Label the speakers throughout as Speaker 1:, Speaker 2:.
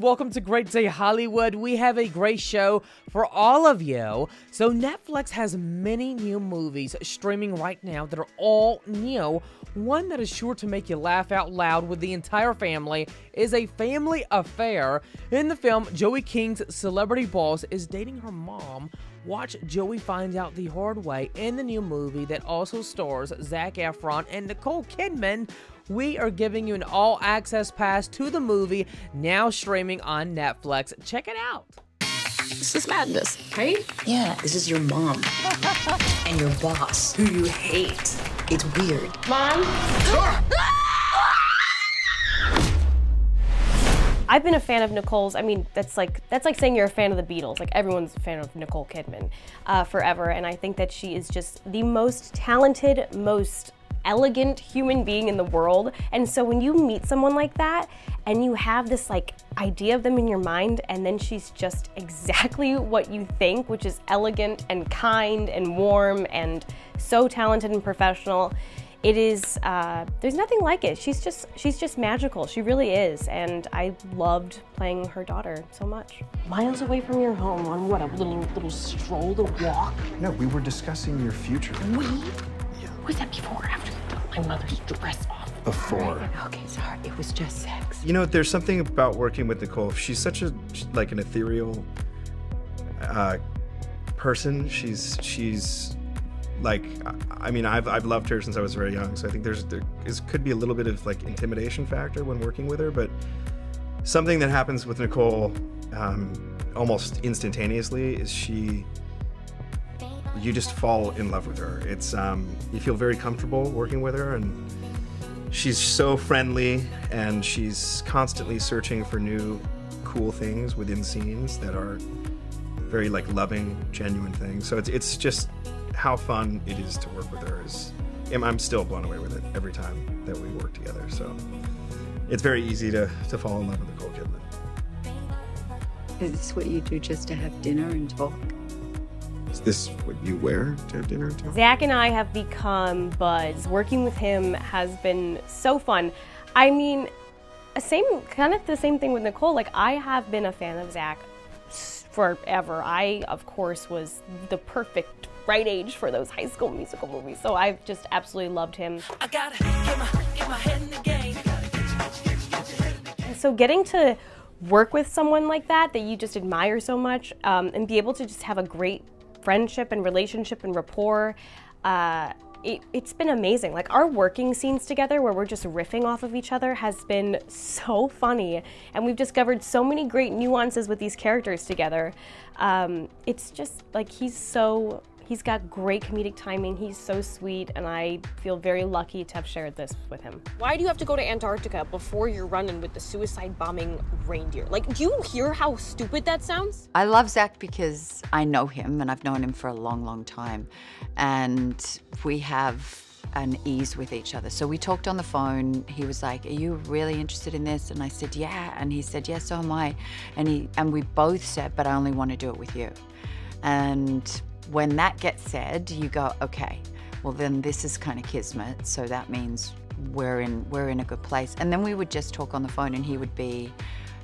Speaker 1: welcome to Great Day Hollywood. We have a great show for all of you. So Netflix has many new movies streaming right now that are all new. One that is sure to make you laugh out loud with the entire family is A Family Affair. In the film, Joey King's celebrity boss is dating her mom. Watch Joey find out the hard way in the new movie that also stars Zac Efron and Nicole Kidman. We are giving you an all-access pass to the movie, now streaming on Netflix. Check it out.
Speaker 2: This is madness, right? Yeah, this is your mom and your boss, who you hate. It's weird. Mom?
Speaker 3: I've been a fan of Nicole's. I mean, that's like saying you're a fan of the Beatles. Like, everyone's a fan of Nicole Kidman forever, and I think that she is just the most talented, most elegant human being in the world. And so when you meet someone like that and you have this like idea of them in your mind, and then she's just exactly what you think, which is elegant and kind and warm and so talented and professional, it is, there's nothing like it. She's just magical. She really is. And I loved playing her daughter so much.
Speaker 4: Miles away from your home on what, a little stroll to walk?
Speaker 5: No, we were discussing your future.
Speaker 4: We? Yeah. Was that before or after you took my mother's dress off?
Speaker 5: Before.
Speaker 4: Okay, sorry, it was just sex.
Speaker 5: You know, there's something about working with Nicole. She's such an ethereal person. She's like, I mean, I've loved her since I was very young, so I think there could be a little bit of like intimidation factor when working with her, but something that happens with Nicole almost instantaneously is you just fall in love with her. It's you feel very comfortable working with her, and she's so friendly, and she's constantly searching for new cool things within scenes that are very like loving, genuine things. So it's just how fun it is to work with her. I'm still blown away with it every time that we work together. So it's very easy to fall in love with Nicole Kidman.
Speaker 6: Is this what you do just to have dinner and talk?
Speaker 7: Is this what you wear to have dinner and talk?
Speaker 3: Zac and I have become buds. Working with him has been so fun. I mean, kind of the same thing with Nicole. Like, I have been a fan of Zac forever. I, of course, was the perfect right age for those High School Musical movies, so I've just absolutely loved him.
Speaker 8: I gotta get my head in the game.
Speaker 3: So getting to work with someone like that you just admire so much, and be able to just have a great friendship and relationship and rapport, it's been amazing. Like, our working scenes together where we're just riffing off of each other has been so funny, and we've discovered so many great nuances with these characters together. It's just like, he's got great comedic timing, he's so sweet, and I feel very lucky to have shared this with him.
Speaker 9: Why do you have to go to Antarctica before you're running with the suicide bombing reindeer? Like, do you hear how stupid that sounds?
Speaker 6: I love Zac because I know him, and I've known him for a long, long time. And we have an ease with each other. So we talked on the phone. He was like, "Are you really interested in this?" And I said, "Yeah." And he said, "Yeah, so am I." And we both said, "But I only want to do it with you." And when that gets said, you go, okay, well then this is kind of kismet, so that means we're in a good place. And then we would just talk on the phone, and he would be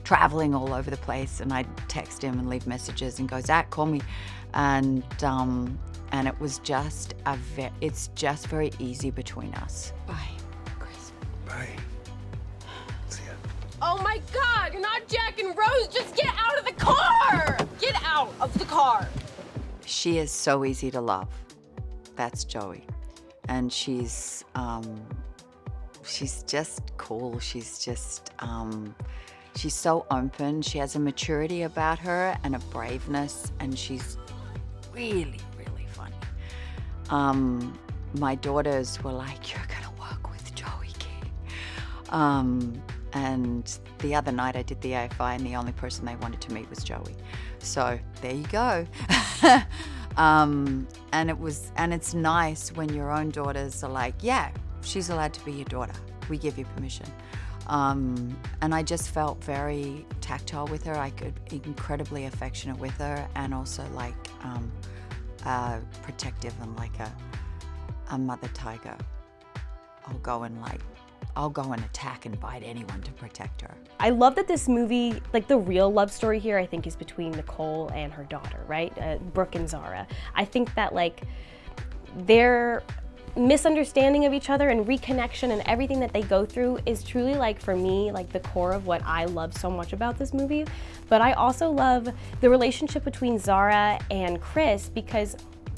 Speaker 6: traveling all over the place, and I'd text him and leave messages and go, "Zac, call me." And it was just it's just very easy between us. Bye, Chris.
Speaker 7: Bye. See ya.
Speaker 9: Oh my God, you're not Jack and Rose, just get out of the car! Get out of the car!
Speaker 6: She is so easy to love. That's Joey. And she's just cool. She's just, she's so open. She has a maturity about her and a braveness, and she's really, really funny. My daughters were like, "You're gonna work with Joey King." And the other night I did the AFI, and the only person they wanted to meet was Joey. So there you go. And it's nice when your own daughters are like, "Yeah, she's allowed to be your daughter. We give you permission." And I just felt very tactile with her. I could incredibly affectionate with her, and also like protective and like a mother tiger. I'll go and like I'll go and attack and bite anyone to protect her.
Speaker 3: I love that this movie, like the real love story here, I think is between Nicole and her daughter, right? Brooke and Zara. I think that like their misunderstanding of each other and reconnection and everything that they go through is truly, like, for me, like the core of what I love so much about this movie. But I also love the relationship between Zara and Chris because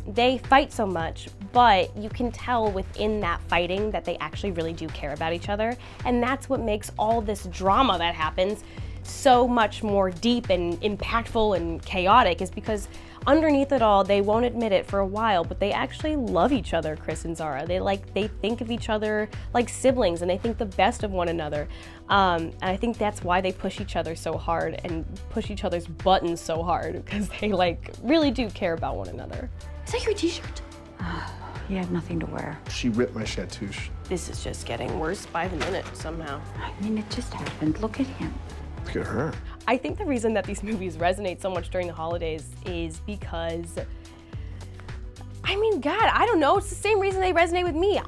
Speaker 3: they fight so much, but you can tell within that fighting that they actually really do care about each other. And that's what makes all this drama that happens so much more deep and impactful and chaotic, is because underneath it all, they won't admit it for a while, but they actually love each other, Chris and Zara. They think of each other like siblings, and they think the best of one another. And I think that's why they push each other so hard and push each other's buttons so hard, because they like really do care about one another.
Speaker 4: Is that your t-shirt?
Speaker 6: He had nothing to wear.
Speaker 7: She ripped my chatouche.
Speaker 3: This is just getting worse by the minute somehow.
Speaker 6: I mean, it just happened. Look at him.
Speaker 7: Look at her.
Speaker 3: I think the reason that these movies resonate so much during the holidays is because, I mean, God, I don't know, it's the same reason they resonate with me.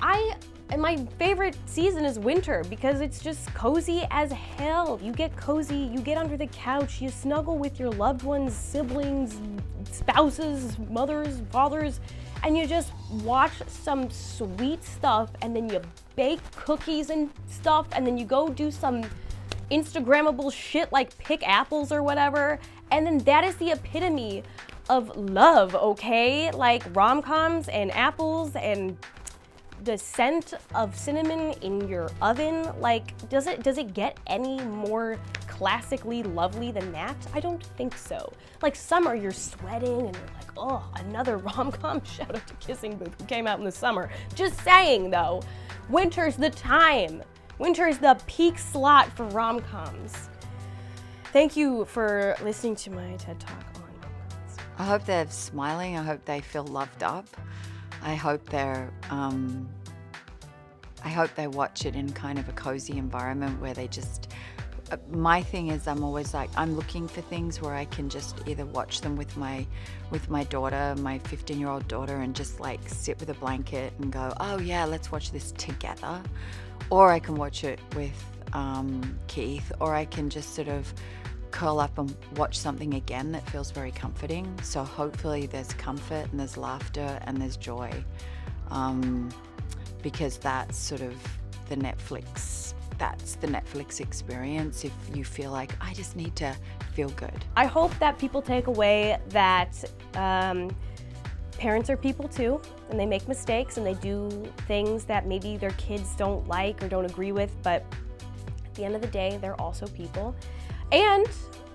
Speaker 3: And my favorite season is winter because it's just cozy as hell. You get cozy, you get under the couch, you snuggle with your loved ones, siblings, spouses, mothers, fathers, and you just watch some sweet stuff, and then you bake cookies and stuff, and then you go do some Instagrammable shit like pick apples or whatever, and then that is the epitome of love, okay? Like rom-coms and apples and the scent of cinnamon in your oven. Like, does it get any more classically lovely than that? I don't think so. Like summer, you're sweating and you're like, oh, another rom-com. Shout out to Kissing Booth, who came out in the summer. Just saying though, winter's the time. Winter is the peak slot for rom-coms. Thank you for listening to my TED Talk on rom-coms.
Speaker 6: I hope they're smiling. I hope they feel loved up. I hope they watch it in kind of a cozy environment where they just, my thing is I'm always like, I'm looking for things where I can just either watch them with my daughter, my 15-year-old daughter, and just like sit with a blanket and go, oh yeah, let's watch this together. Or I can watch it with Keith, or I can just sort of curl up and watch something again that feels very comforting. So hopefully there's comfort and there's laughter and there's joy, because that's sort of the Netflix experience. If you feel like, I just need to feel good.
Speaker 3: I hope that people take away that parents are people too, and they make mistakes and they do things that maybe their kids don't like or don't agree with, but at the end of the day, they're also people. And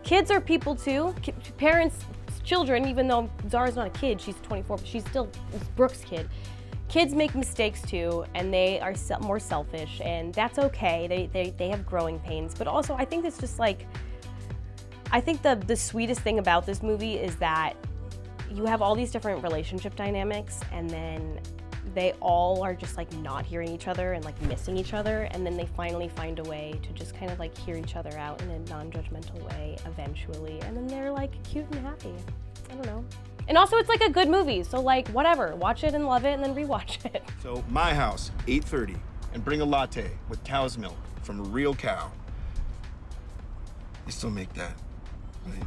Speaker 3: kids are people too. Parents, children, even though Zara's not a kid, she's 24, but she's still Brooke's kid. Kids make mistakes too, and they are more selfish, and that's okay. They have growing pains, but also I think it's just like, I think the sweetest thing about this movie is that you have all these different relationship dynamics, and then they all are just like not hearing each other and like missing each other, and then they finally find a way to just kind of like hear each other out in a non-judgmental way eventually, and then they're like cute and happy. I don't know. And also it's like a good movie, so like whatever, watch it and love it and then rewatch it.
Speaker 7: So my house, 8:30, and bring a latte with cow's milk from a real cow. You still make that, right?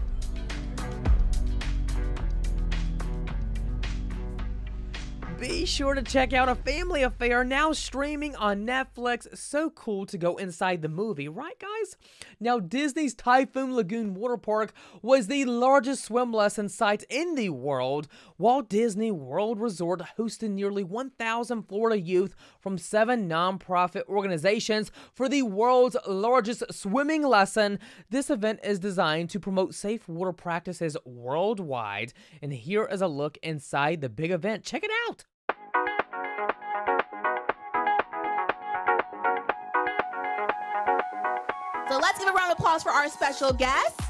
Speaker 1: Be sure to check out A Family Affair, now streaming on Netflix. So cool to go inside the movie, right guys? Now, Disney's Typhoon Lagoon Water Park was the largest swim lesson site in the world. Walt Disney World Resort hosted nearly 1,000 Florida youth from 7 nonprofit organizations for the world's largest swimming lesson. This event is designed to promote safe water practices worldwide. And here is a look inside the big event. Check it out.
Speaker 10: So let's give a round of applause for our special guest.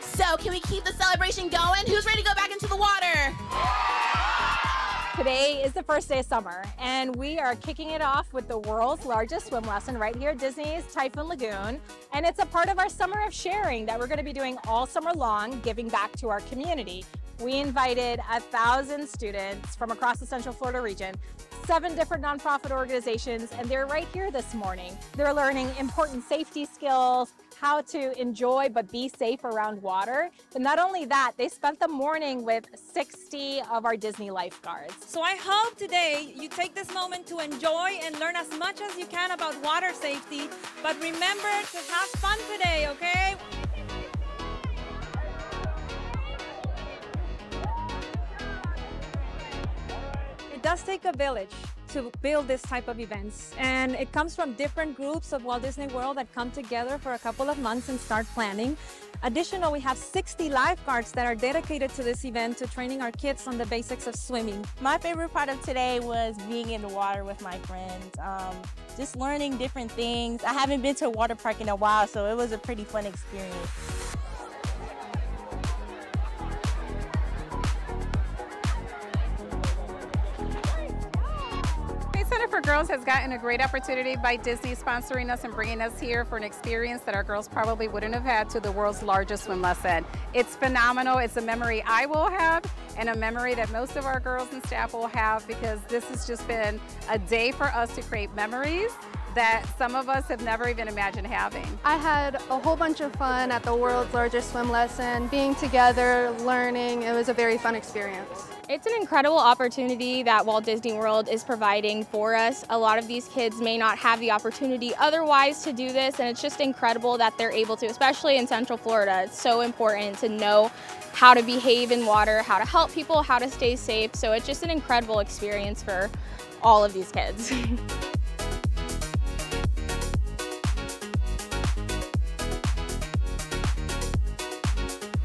Speaker 10: So can we keep the celebration going? Who's ready to go back into the water?
Speaker 11: Today is the first day of summer, and we are kicking it off with the world's largest swim lesson right here at Disney's Typhoon Lagoon. And it's a part of our Summer of Sharing that we're going to be doing all summer long, giving back to our community. we invited 1,000 students from across the Central Florida region, 7 different nonprofit organizations, and they're right here this morning. They're learning important safety skills, how to enjoy but be safe around water. But not only that, they spent the morning with 60 of our Disney lifeguards.
Speaker 12: So I hope today you take this moment to enjoy and learn as much as you can about water safety, but remember to have fun today, okay?
Speaker 11: It does take a village to build this type of events, and it comes from different groups of Walt Disney World that come together for a couple of months and start planning. Additionally, we have 60 lifeguards that are dedicated to this event, to training our kids on the basics of swimming.
Speaker 13: My favorite part of today was being in the water with my friends, just learning different things. I haven't been to a water park in a while, so it was a pretty fun experience.
Speaker 14: Center for Girls has gotten a great opportunity by Disney sponsoring us and bringing us here for an experience that our girls probably wouldn't have had to the world's largest swim lesson. It's phenomenal. It's a memory I will have and a memory that most of our girls and staff will have, because this has just been a day for us to create memories that some of us have never even imagined having.
Speaker 15: I had a whole bunch of fun at the world's largest swim lesson, being together, learning. It was a very fun experience.
Speaker 16: It's an incredible opportunity that Walt Disney World is providing for us. A lot of these kids may not have the opportunity otherwise to do this, and it's just incredible that they're able to, especially in Central Florida. It's so important to know how to behave in water, how to help people, how to stay safe. So it's just an incredible experience for all of these kids.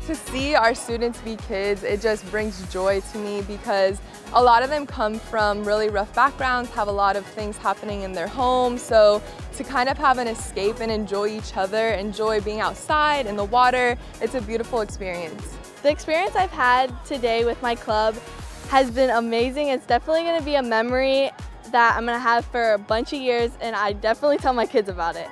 Speaker 17: To see our students be kids, it just brings joy to me, because a lot of them come from really rough backgrounds, have a lot of things happening in their home, so to kind of have an escape and enjoy each other, enjoy being outside in the water, it's a beautiful experience.
Speaker 16: The experience I've had today with my club has been amazing. It's definitely going to be a memory that I'm going to have for a bunch of years, and I definitely tell my kids about it.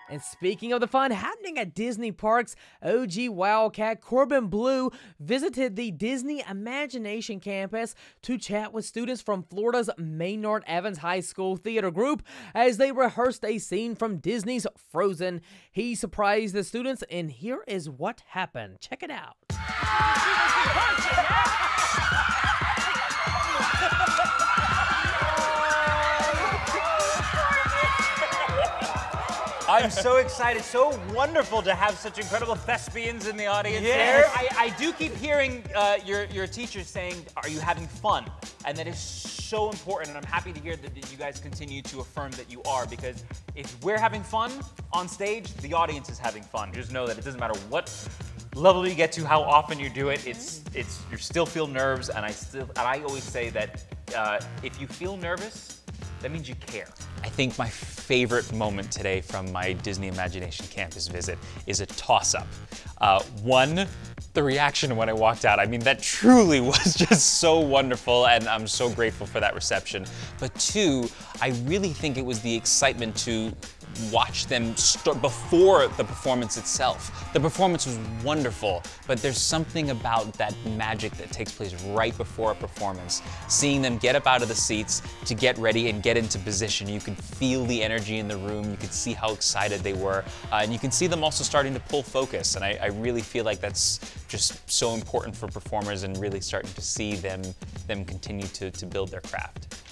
Speaker 1: And speaking of the fun happening at Disney parks, OG Wildcat Corbin Blue visited the Disney Imagination Campus to chat with students from Florida's Maynard Evans High School theater group as they rehearsed a scene from Disney's Frozen. He surprised the students, and here is what happened. Check it out.
Speaker 18: I'm so excited, so wonderful to have such incredible thespians in the audience here. I do keep hearing your teachers saying, are you having fun? And that is so important, and I'm happy to hear that you guys continue to affirm that you are, because if we're having fun on stage, the audience is having fun. Just know that it doesn't matter what level you get to, how often you do it, you still feel nerves, and I always say that if you feel nervous, that means you care. I think my favorite moment today from my Disney Imagination Campus visit is a toss-up. One, the reaction when I walked out. I mean, that truly was just so wonderful, and I'm so grateful for that reception. But two, I really think it was the excitement to watch them start before the performance itself. The performance was wonderful, but there's something about that magic that takes place right before a performance. Seeing them get up out of the seats to get ready and get into position, you can feel the energy in the room, you can see how excited they were, and you can see them also starting to pull focus, and I really feel like that's just so important for performers, and really starting to see them continue to build their craft.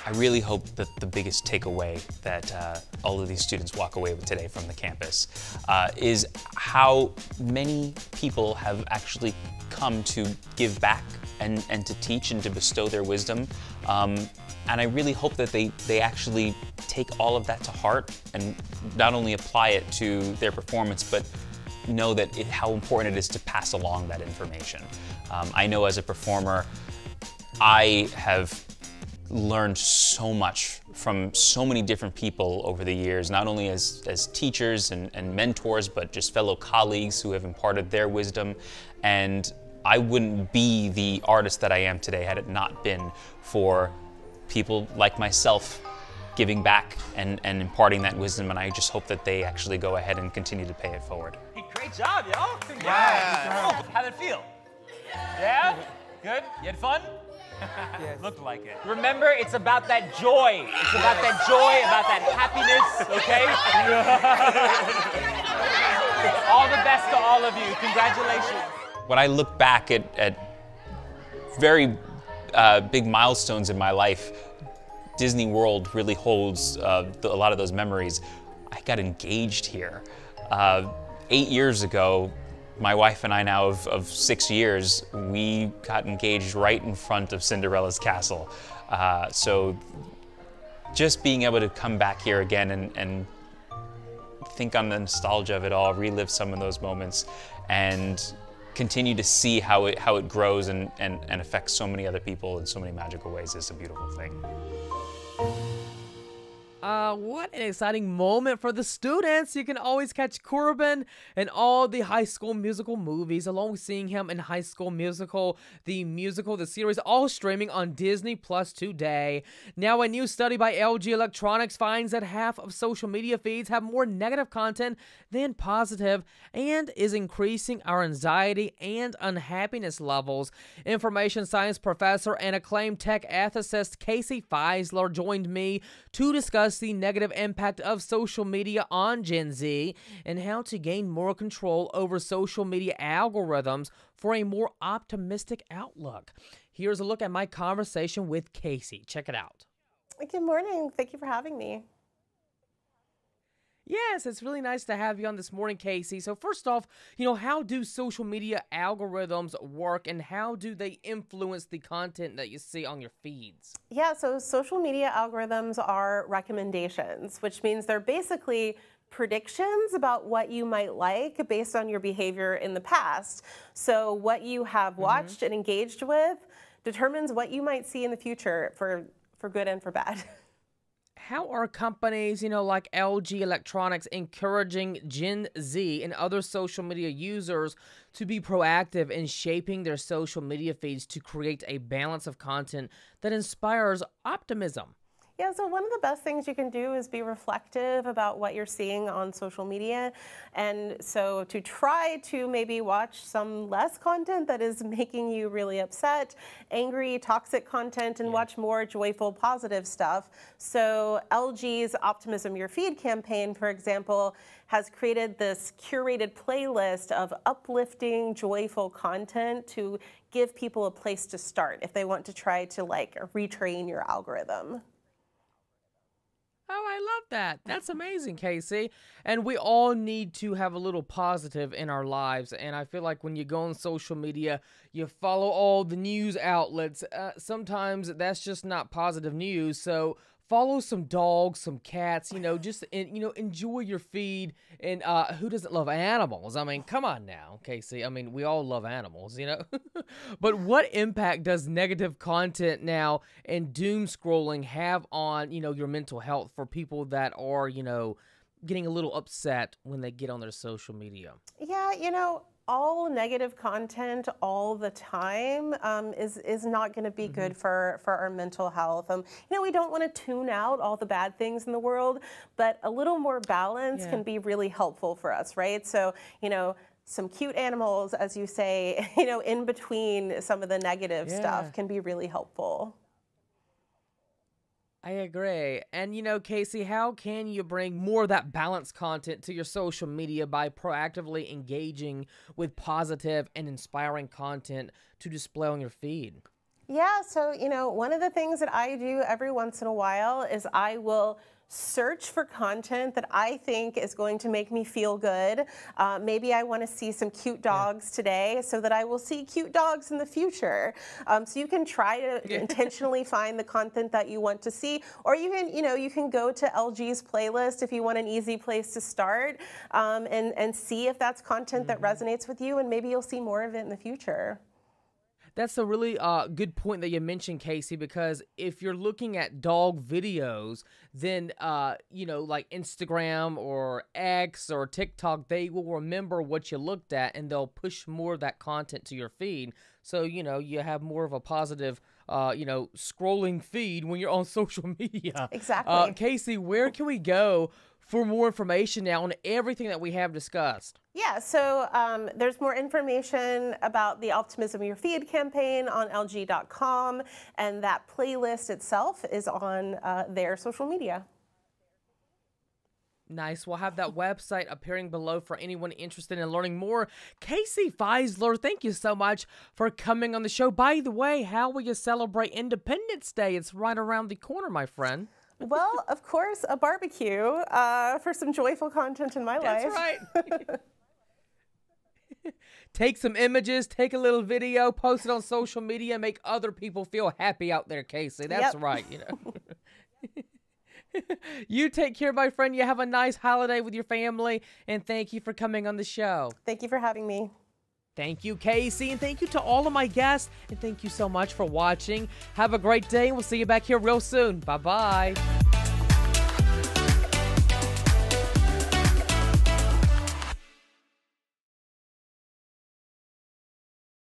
Speaker 18: I really hope that the biggest takeaway that all of these students walk away with today from the campus is how many people have actually come to give back and to teach and to bestow their wisdom. And I really hope that they actually take all of that to heart and not only apply it to their performance, but know that how important it is to pass along that information. I know as a performer, I have learned so much from so many different people over the years, not only as teachers and mentors, but just fellow colleagues who have imparted their wisdom. And I wouldn't be the artist that I am today had it not been for people like myself
Speaker 19: giving back and imparting that wisdom, and I just hope that they actually go ahead and continue to pay it forward.
Speaker 18: Hey, great job, yo. Congrats. Yeah. How'd it feel? Yeah? Good? You had fun? Yes. Looked like it. Remember, it's about that joy. It's about that joy, about that happiness, okay? All the best to all of you. Congratulations.
Speaker 19: When I look back at very big milestones in my life, Disney World really holds a lot of those memories. I got engaged here. 8 years ago, my wife and I now of 6 years, we got engaged right in front of Cinderella's castle. So just being able to come back here again and think on the nostalgia of it all, relive some of those moments, and continue to see how it grows and affects so many other people in so many magical ways is a beautiful thing.
Speaker 1: What an exciting moment for the students. You can always catch Corbin in all the High School Musical movies, along with seeing him in High School Musical, the series, all streaming on Disney Plus today. Now, a new study by LG Electronics finds that half of social media feeds have more negative content than positive, and is increasing our anxiety and unhappiness levels. Information science professor and acclaimed tech ethicist Casey Fisler joined me to discuss the negative impact of social media on Gen Z and how to gain more control over social media algorithms for a more optimistic outlook. Here's a look at my conversation with Casey. Check it out.
Speaker 20: Good morning. Thank you for having me.
Speaker 1: Yes, it's really nice to have you on this morning, Casey. So first off, how do social media algorithms work, and how do they influence the content that you see on your feeds?
Speaker 20: Yeah, so social media algorithms are recommendations, which means they're basically predictions about what you might like based on your behavior in the past. So what you have watched and engaged with determines what you might see in the future for good and for bad.
Speaker 1: How are companies, like LG Electronics encouraging Gen Z and other social media users to be proactive in shaping their social media feeds to create a balance of content that inspires optimism?
Speaker 20: Yeah, so one of the best things you can do is be reflective about what you're seeing on social media. And so to try to maybe watch some less content that is making you really upset, angry, toxic content, and watch more joyful, positive stuff. So LG's Optimism Your Feed campaign, for example, has created this curated playlist of uplifting, joyful content to give people a place to start if they want to try to retrain your algorithm.
Speaker 1: Oh, I love that. That's amazing, Casey. And we all need to have a little positive in our lives. And I feel like when you go on social media, you follow all the news outlets. Sometimes that's just not positive news. So follow some dogs, some cats, just, enjoy your feed. And who doesn't love animals? I mean, come on now, Casey. I mean, we all love animals, But what impact does negative content now and doom scrolling have on, your mental health for people that are, getting a little upset when they get on their social media?
Speaker 20: Yeah, all negative content all the time is not going to be good for our mental health. We don't want to tune out all the bad things in the world, but a little more balance can be really helpful for us, right? So, some cute animals, as you say, in between some of the negative stuff can be really helpful.
Speaker 1: I agree. And Casey, how can you bring more of that balanced content to your social media by proactively engaging with positive and inspiring content to display on your feed?
Speaker 20: Yeah, so, one of the things that I do every once in a while is I will search for content that I think is going to make me feel good. Maybe I want to see some cute dogs today, so that I will see cute dogs in the future. So you can try to intentionally find the content that you want to see, or you can, you can go to LG's playlist if you want an easy place to start, and see if that's content that resonates with you, and maybe you'll see more of it in the future.
Speaker 1: That's a really good point that you mentioned, Casey, because if you're looking at dog videos, then, you know, like Instagram or X or TikTok, they will remember what you looked at and they'll push more of that content to your feed. So, you know, you have more of a positive, you know, scrolling feed when you're on social media.
Speaker 20: Exactly.
Speaker 1: Casey, where can we go for more information now on everything that we have discussed?
Speaker 20: Yeah, so there's more information about the Optimism Your Feed campaign on LG.com, and that playlist itself is on their social media.
Speaker 1: Nice. We'll have that website appearing below for anyone interested in learning more. Casey Fisler, thank you so much for coming on the show. By the way, how will you celebrate Independence Day? It's right around the corner, my friend.
Speaker 20: Well, of course, a barbecue for some joyful content in my life.
Speaker 1: That's right. Take some images, take a little video, post it on social media, make other people feel happy out there, Casey. That's right, you know. You take care, my friend. You have a nice holiday with your family, and thank you for coming on the show.
Speaker 20: Thank you for having me.
Speaker 1: Thank you, Casey, and thank you to all of my guests, and thank you so much for watching. Have a great day, and we'll see you back here real soon. Bye-bye.